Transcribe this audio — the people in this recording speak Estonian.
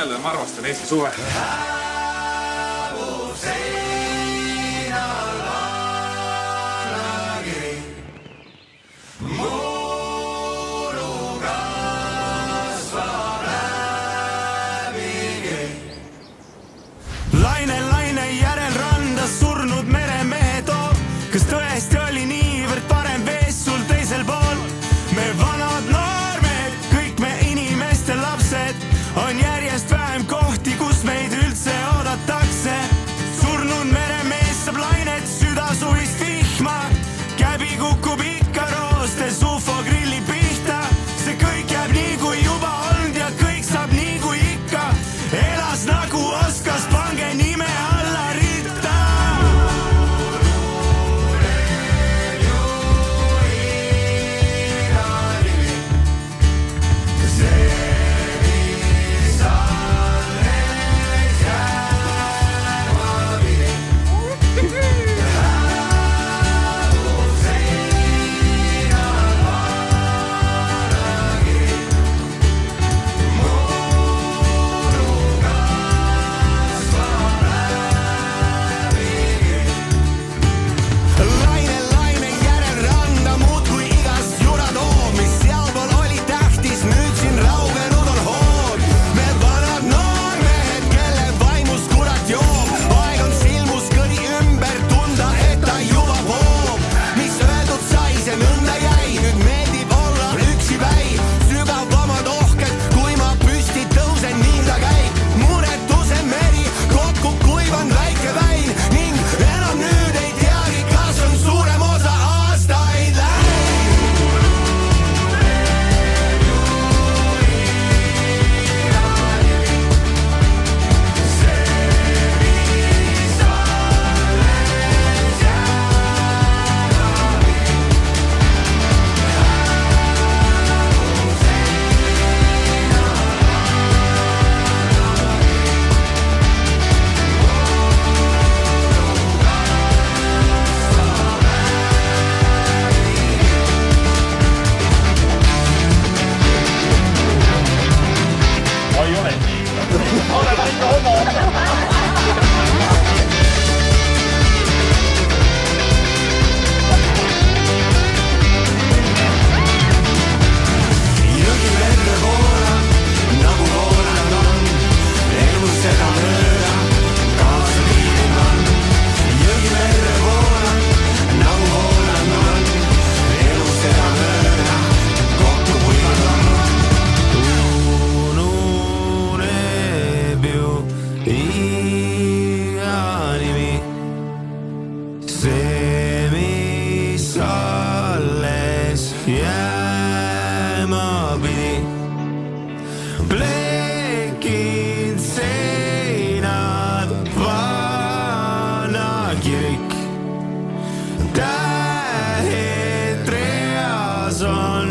öelda, ma armastan Eesti suve. Laine järel randa surnud meremehe toob. Kas tõesti oli niivõrd parem vees sul teisel pool? Me vanad noormed, kõik me inimeste lapsed, on järjest vähem kohti, kus meid üldse oodatakse. Surnud meremees saab lainet, süda suvist vihma, käbi kukub ikka roostes UFO grilli pihta. See kõik jääb nii kui juba olnud ja kõik saab nii kui ikka. Elas nagu oskas, pange nime alla ritta. See, mis alles jääma pidi, plekinud seinad, vana kirik, tähed reas on